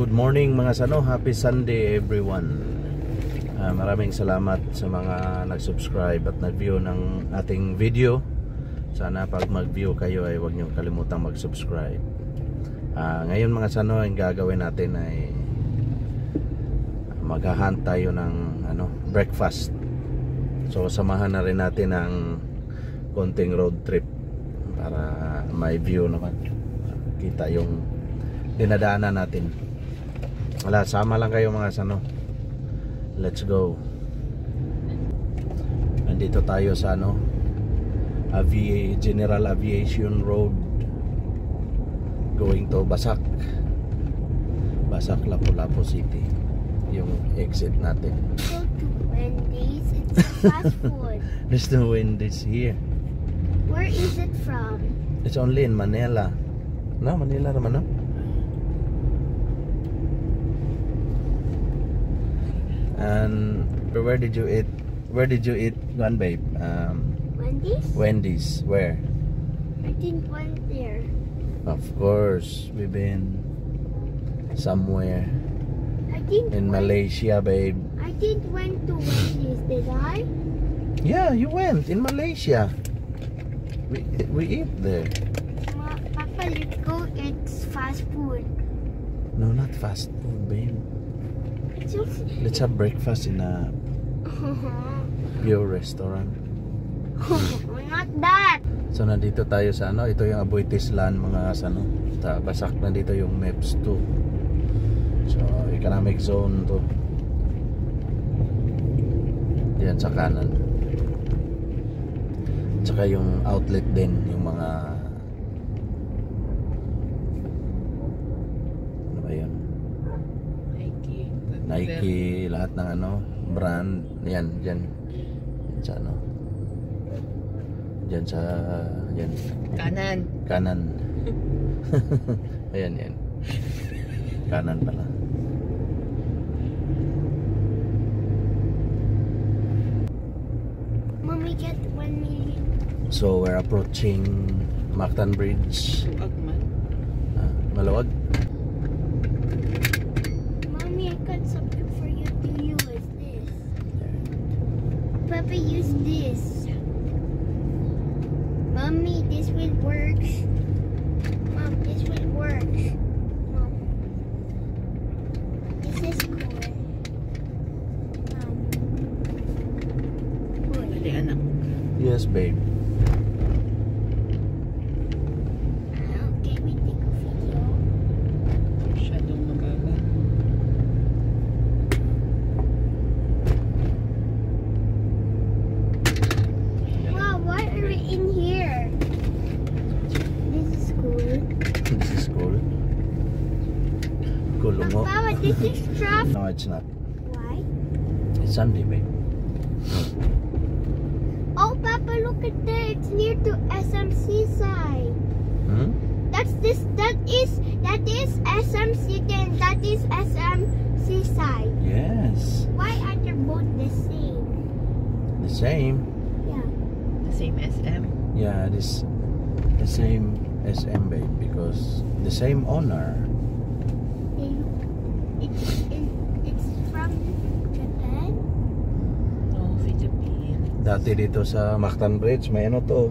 Good morning mga sano, happy Sunday everyone. Maraming salamat sa mga nag-subscribe at nag-view ng ating video. Sana pag mag-view kayo ay huwag niyo kalimutang mag-subscribe. Ngayon mga sano, ang gagawin natin ay maghahunt tayo ng breakfast. So samahan na rin natin ang konting road trip para may view naman, kita yung dinadaanan natin. Wala, sama lang kayo mga sano. Let's go. Nandito tayo sa General Aviation Road going to Basak, Lapu-Lapu City. Yung exit natin. Go to Wendy's. It's fast food. There's no Wendy's here. Where is it from? It's only in Manila. No, Manila naman, no? And where did you eat? Where did you eat one, babe? Wendy's? Wendy's. Where? I didn't went there. Of course, we've been somewhere in Malaysia, babe. I didn't went to Wendy's, did I? Yeah, you went in Malaysia. We eat there. Papa, let's go eat fast food. No, not fast food, babe. Let's have breakfast in a pure restaurant. Not that. So nandito tayo sa ito yung Aboitiz-lan mga sano. Sa Basak, nandito yung MEPS 2. So economic zone to. Yan sa kanan. Tsaka yung outlet din, yung mga Nike, lahat ng brand, yan, dyan sa dyan sa, yan. Kanan. Ayan, yan. Kanan pala. Mommy, get 1 million. So, we're approaching Mactan Bridge. Maluwag. Something for you to use this. Papa, use this. Mommy, this will work. Mom, this will work. Mom, this is cool. Mom, Yes, babe. Okay, we take a video. In here. This is cool. This is cool. Kulungo. Papa, this is traffic. No, it's not. Why? It's Sunday, babe. Oh, Papa, look at that. It's near to SMC side. Hmm? That is SMC and that is SMC side. Yes. Why are they both the same? The same. Same SM? Yeah, it is the same SM, babe, because the same owner. It's from Japan? No, Philippines. Dati dito sa Mactan Bridge, may to.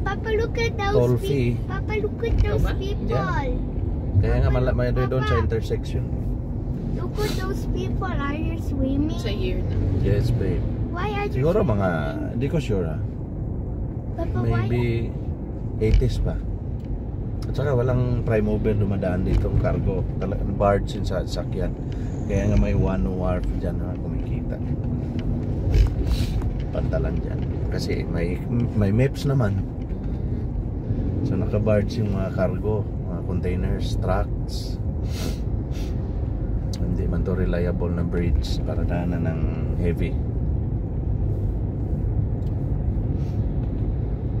Papa, look at those Toll fee. Papa, look at those people. Yeah. Kaya nga may doon sa intersection. Look at those people. Are you swimming? It's a year na. Yes, babe. Why are you Siguro swimming? mga, hindi ko sure Papa, maybe 80s pa. At saka walang prime mover dumadaan ditong cargo, barge sa sakyan. Kaya nga may one wharf dyan na kumikita. Pantalan dyan. Kasi may MEPS naman. So naka-barge yung mga cargo, mga containers, trucks. Hindi man to reliable na bridge para daanan ng heavy.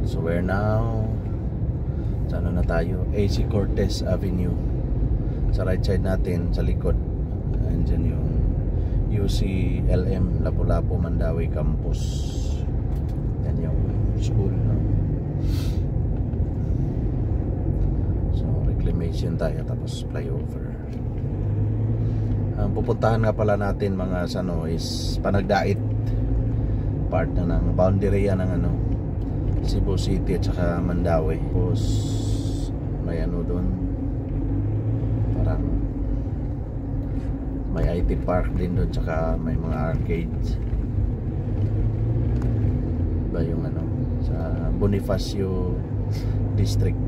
So we're now sa na tayo? AC Cortez Avenue. Sa right side natin, sa likod, andyan yung UCLM Lapu-Lapu Mandawi Campus. Yan yung school, no? So reclamation tayo, tapos flyover. Ang pupuntahan nga pala natin mga sano is Panagdait, part na ng boundary yan ng ano, Cebu City at saka Mandaue. Tapos may ano doon, parang may IT park din doon, saka may mga arcades. Iba yung ano, sa Bonifacio District.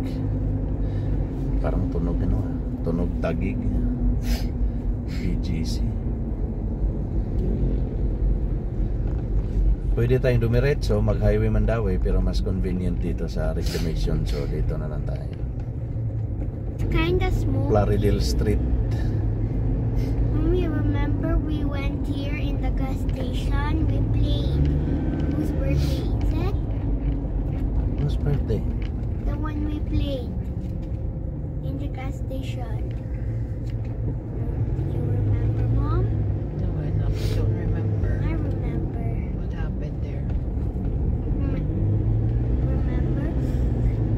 Parang tunog ano, tunog Taguig, BGC. Pwede tayong dumiretso mag-highway Mandaue, pero mas convenient dito sa reclamation, so dito na lang tayo. Kinda small. Plaridel Street. Mommy, remember we went here in the gas station? We played. Whose birthday is it? Whose birthday? The one we played in the gas station. Do you remember, Mom? No, I don't remember. I remember. What happened there? Remember?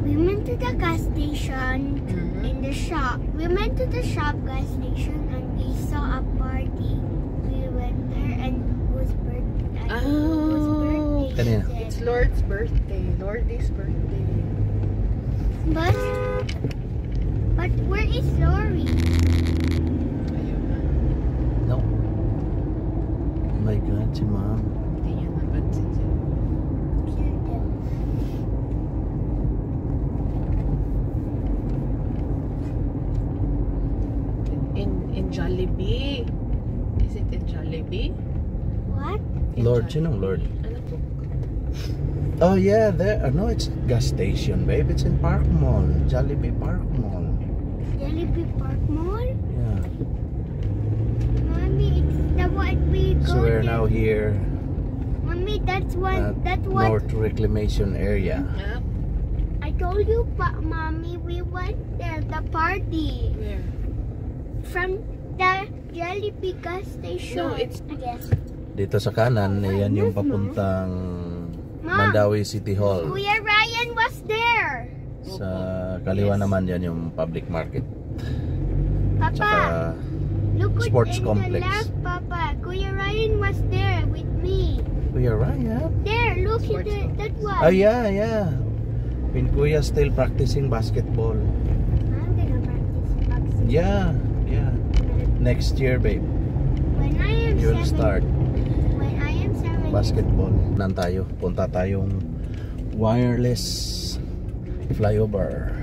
We went to the gas station in the shop. We went to the shop gas station and we saw a party. We went there and whose birthday? Oh. Kanina? It's Lord's birthday. Lordy's birthday. But where is Lori? Ayun na. No. Oh my God, si Mom. Hindi niya napansin siya. In Jollibee. Is it in Jollibee? What? In Lord, Jollibee. sinong Lord? Ano po? Oh yeah, there. No, it's gas station, babe. It's in Park Mall, Jollibee Park Mall. Jollibee Park Mall? Yeah. Mommy, it's the one we go So we're there. now here Mommy, that's what at North Reclamation Area. Ah, I told you, Mommy, we went there, the party. where? From the Jollibee gas station. No, it's- I guess. Dito sa kanan, yan yung papuntang Mandaue City Hall. Kuya Ryan was there. Sa kaliwa Yes. naman yan yung public market. Papa, Tsaka look at sports in complex. the left, Papa. Kuya Ryan was there with me. Kuya Ryan. There, look at Sports that one. Oh yeah, yeah. When Kuya still practicing basketball. I'm gonna practice boxing. Yeah, yeah. Next year, babe, When I am you'll start When I am 7. basketball. Nan tayo, punta tayong wireless flyover.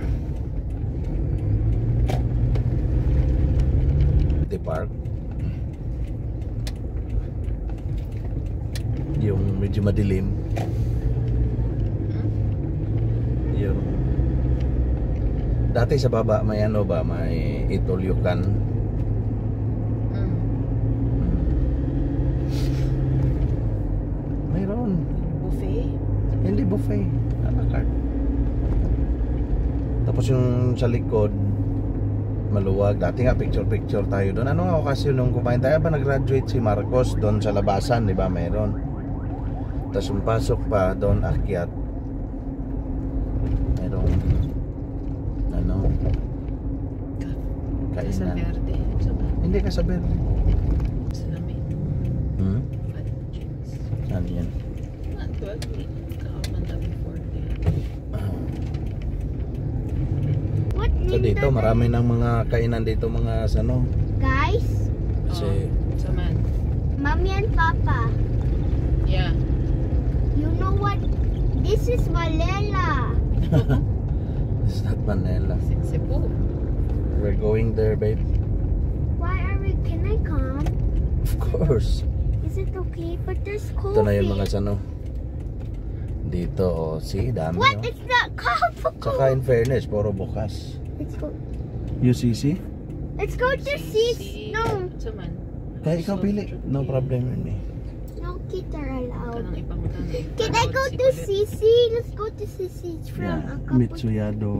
The park. Yung medyo madilim. Yung dati sa baba may ano ba, may itulyukan. Mm. Mayroon. Buffet? Hindi buffet, a la carte. Tapos yung sa likod maluwag. Dati nga picture tayo doon. Ano nga okasyon nung kumain tayo ba nag-graduate si Marcos doon sa labasan, di ba? Mayroon. Tapos yung pasok pa doon akyat. Mayroon ano Sa kainan. Verde. Sa ba? Hindi ka sa Verde. Sa lamin. Hmm? Fat chicks. Ano yan? Not 12. Kakamanda before there. What So in dito the- marami ng mga kainan dito mga ano. Guys, Kasi Sa man. Mommy and Papa, Yeah. you know what? This is Valela. it's not Manila. Cebu. We're going there, babe. Why are we? Can I come? Of course. Is it okay? But there's coffee. Ito na yung mga ano. Dito, oh, see, dami. What? Oh. It's not coffee. Saka in fairness, puro bukas. Let's go. UCC? Let's go to CC. No, Sa man. Kaya ikaw pili. No problem yun eh. no kids are allowed. Kanang ipangutan. Can I go to CC? Let's go to CC. It's from Yeah, a couple. Mitsuyado.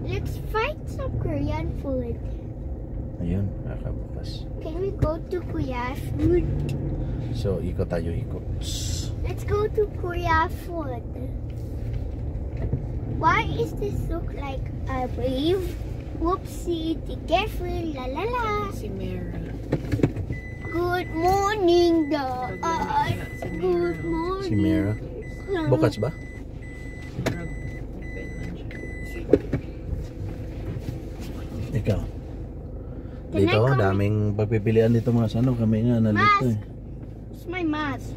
Let's find some Korean food. Ayun, kakabukas. Can we go to Korea food? So, ikot tayo, ikot. Let's go to Korea food. Why is this look like a wave? Whoopsie, be careful, la la la. Si Mary. Good morning, the good morning. Si Mira. Bukas ba? Ikaw. Dito, daming pagpipilian dito mga sano. Kami nga nalito eh. It's my mask.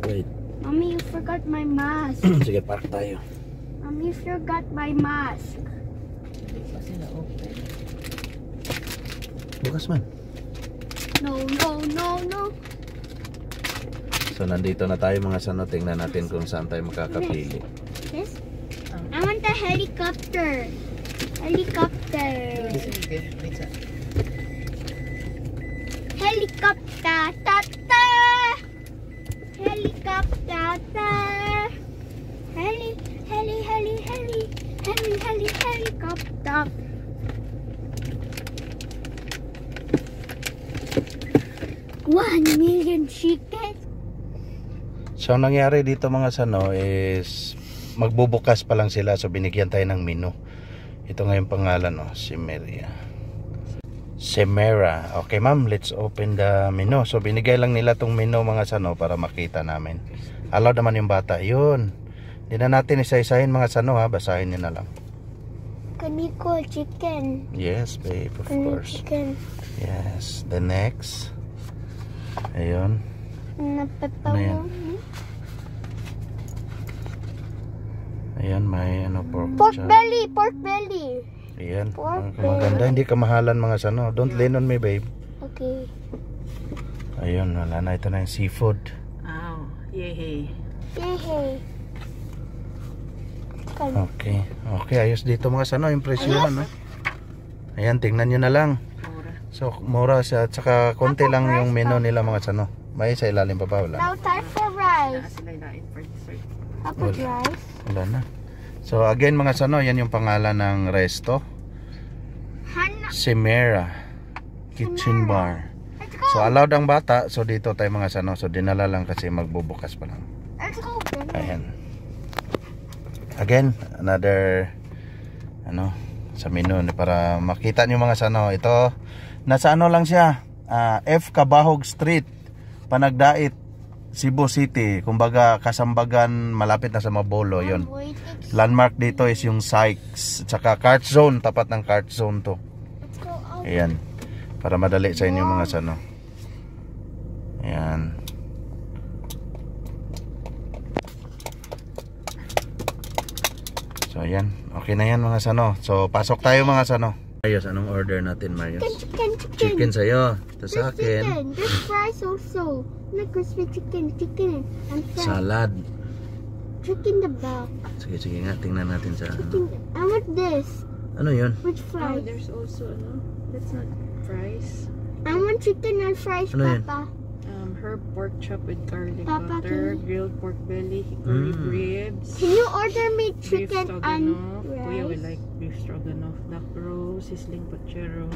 Wait. Mommy, you forgot my mask. Sige, park tayo. Mommy, you forgot my mask. Bukas man. No. So nandito na tayo mga sano. Tingnan natin kung saan tayo makakapili. This? I want the helicopter. Helicopter. Helicopter. Tata. Helicopter. Helicopter. 1 million chicken. So ang nangyari dito mga sano is magbubukas pa lang sila, so binigyan tayo ng menu. Ito nga yung pangalan, Semera. Okay ma'am, let's open the menu. So binigay lang nila tong menu mga sano para makita namin. Allowed naman yung bata. Yun. Hindi na natin isa-isahin mga sano ha, basahin nyo na lang. Kaniko chicken. Yes babe, of course. Chicken. Yes, the next. Ayun. Ano yan? Ayan, may pork belly. Ayan, Pork maganda. Hindi kamahalan mga sano. Don't lean on me babe. Okay. Ayun, wala na. Ito na yung seafood. Oh, yay. Okay. Okay, ayos dito mga sano. Yung presyo no? Ayan, tingnan nyo na lang. So, mura siya. At saka konti lang yung menu nila mga sano. May sa ilalim pa ba? Wala. Now time for rice. Apple rice. Wala na. So again mga sano, yan yung pangalan ng resto. Semera Kitchen Bar. So allowed ang bata. So dito tayo mga sano. So dinala lang kasi magbubukas pa lang. Let's go. Ayan. Again, another sa menu para makita nyo mga sano. Ito, nasa lang siya. F. Cabahog Street, Panagdait, Cebu City. Kumbaga Kasambagan, malapit na sa Mabolo. Yon. Landmark dito is yung Sykes, tsaka Cart Zone, tapat ng Cart Zone to. Ayan, para madali sa inyo mga sano. Ayan. So ayan, okay na yan mga sano. So pasok tayo mga sano. Ayos, anong order natin Marius? Chicken sa'yo. Ito sa akin. There's fries also. Like crispy chicken and fries. Salad. Chicken the back. Sige nga, tingnan natin sa Chicken. I want this. Ano yun? Which Oh, fries? there's also, that's not fries. I want chicken and fries, Ano yan? Papa. Herb pork chop with garlic Papa, butter, grilled pork belly, hickory ribs, Can you order me beef chicken and stroganoff. Kuya will rice? like beef stroganoff, duck roll, sizzling pochero.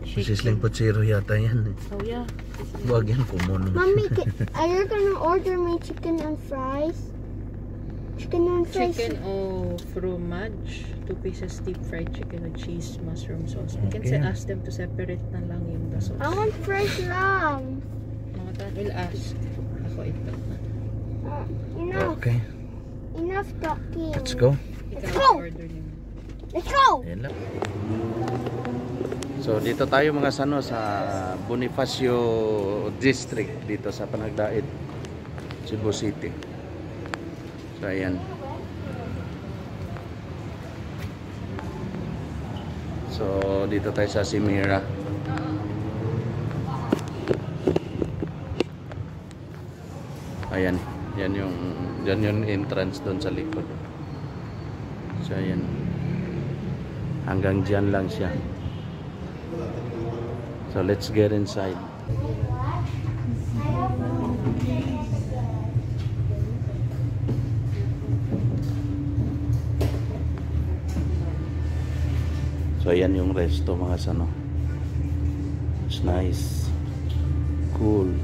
Sisling pochero yata yan eh. Oh yeah. Huwag yan, kumon. Mommy, are you gonna order me chicken and fries? Chicken and fries. Chicken o fromage, 2 pieces deep fried chicken with cheese, mushroom sauce. We can Okay. ask them to separate na lang yung the sauce. I want fresh lamb. Mga ta, we'll ask. Ako ito. Enough. Okay, Enough talking. let's go. Let's Ikaw go. order niyo. Let's go. Ayan lang. So dito tayo mga sano sa Bonifacio District dito sa Panagdait, Cebu City. So ayan. So dito tayo sa Semera. Ayan, yan yung entrance doon sa likod. So ayan. Hanggang diyan lang siya. So let's get inside. So ayan yung resto mga sano. It's nice. Cool.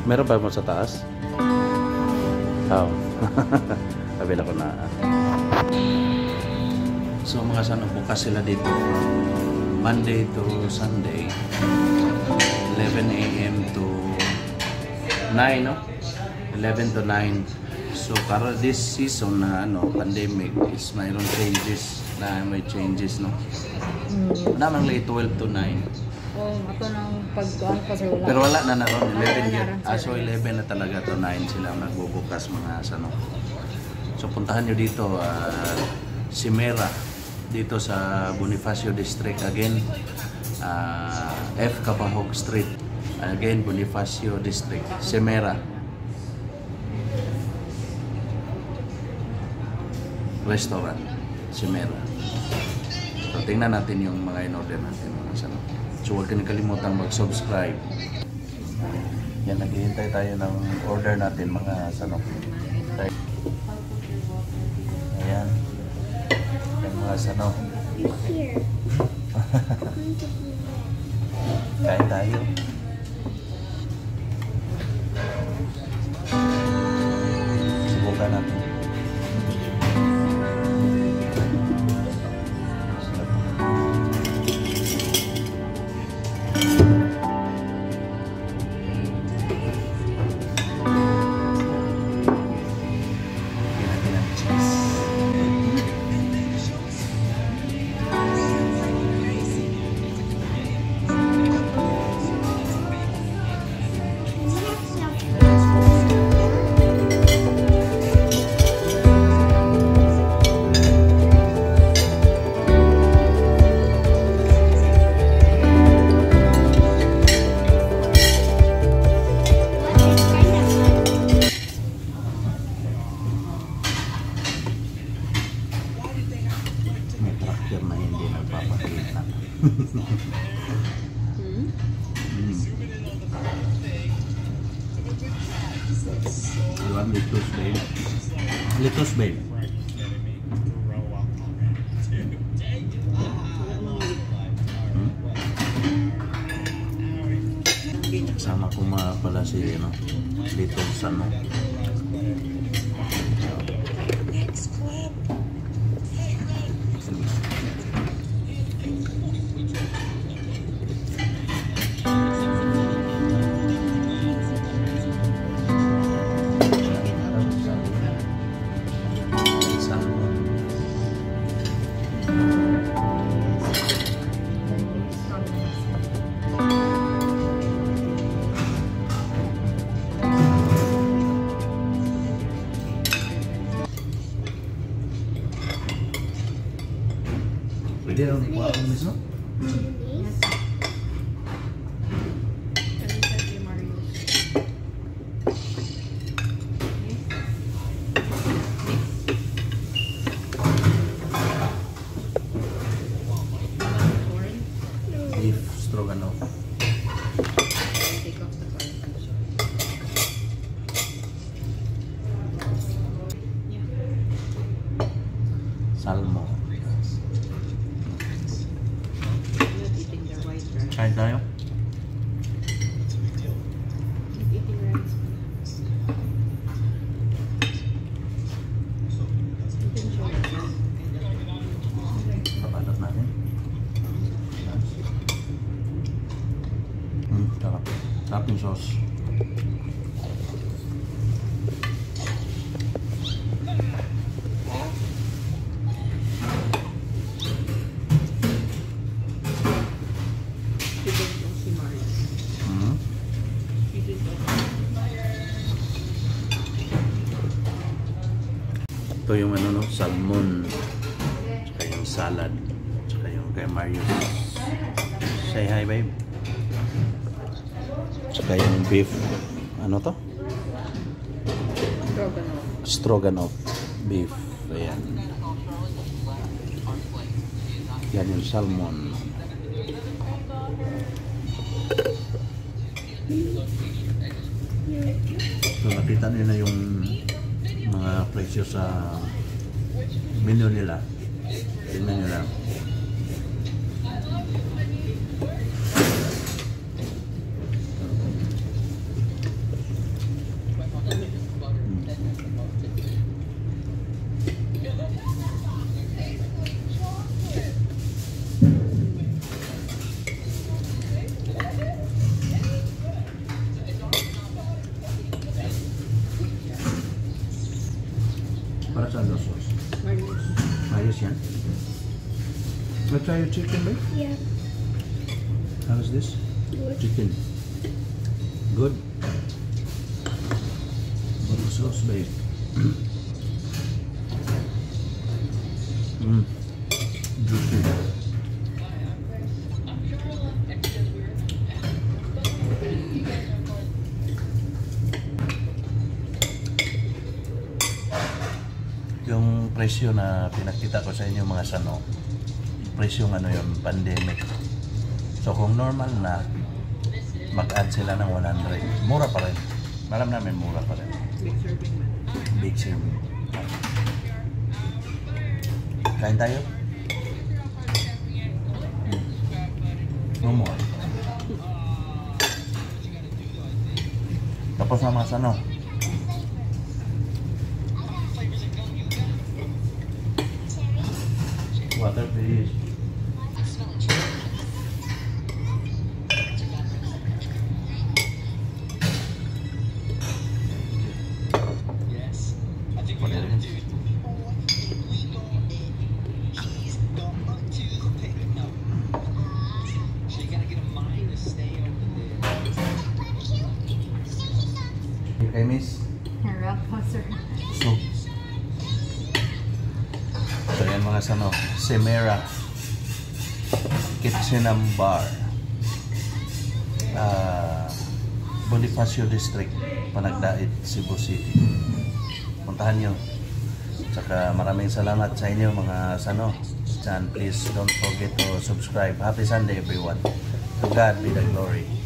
Meron ba mo sa taas? Oh. Kabila ko na. So mga sana, bukas sila dito Monday to Sunday 11 a.m. to 9, no? 11 to 9. So para this season na pandemic is mayroon changes may changes, no? Namang late 12 to 9. Oh, ato nang pagkuhan kasi wala. Pero wala na naroon, 11 yun. So 11 na talaga to 9 sila nagbubukas mga sano. So puntahan nyo dito, Simera, dito sa Bonifacio District again, F. Cabahog Street, again Bonifacio District, Simera. Restaurant, Simera. So tingnan natin yung mga in-order natin mga sano. So huwag ka nakalimutan mag-subscribe. Yan, naghihintay tayo ng order natin mga sano. Ayan. Yan mga sano. Here. Kain tayo. Subukan natin. Lettuce, babe. Lettuce, babe. Sama ko pala si lettuce ano. Pwede lang ikuha ko miso? Beef stroganoff. Salmo. Kain tayo? Papalat natin. Sarap. Sarap yung sauce. Ito yung salmon, tsaka yung salad, tsaka yung kay Marius. Say hi, babe. Tsaka yung beef, ano to? Stroganoff. Stroganoff beef. Ayan. Yan yung salmon. So nakita nyo na yung mga presyo sa menu nila. Tingnan nyo lang. Ayos yan. I'll try your chicken, babe. Yeah. How's this? Good. Chicken. Good. What the sauce, babe? Juicy. Yung presyo na pinakita ko sa inyo mga sano, presyo ng ano yun, pandemic. So kung normal na, mag-add sila ng 100. Mura pa rin. Alam namin mura pa rin. Big serving man. Big serving. Kain tayo? No more. Tapos na mga sano. Water please. Okay, miss. Harap po, sir. So yan mga sano, Semera Kitchen and Bar, Bonifacio District, Panagdait, Cebu City. Puntahan nyo. Saka maraming salamat sa inyo mga sano. And please don't forget to subscribe. Happy Sunday everyone. To God be the glory.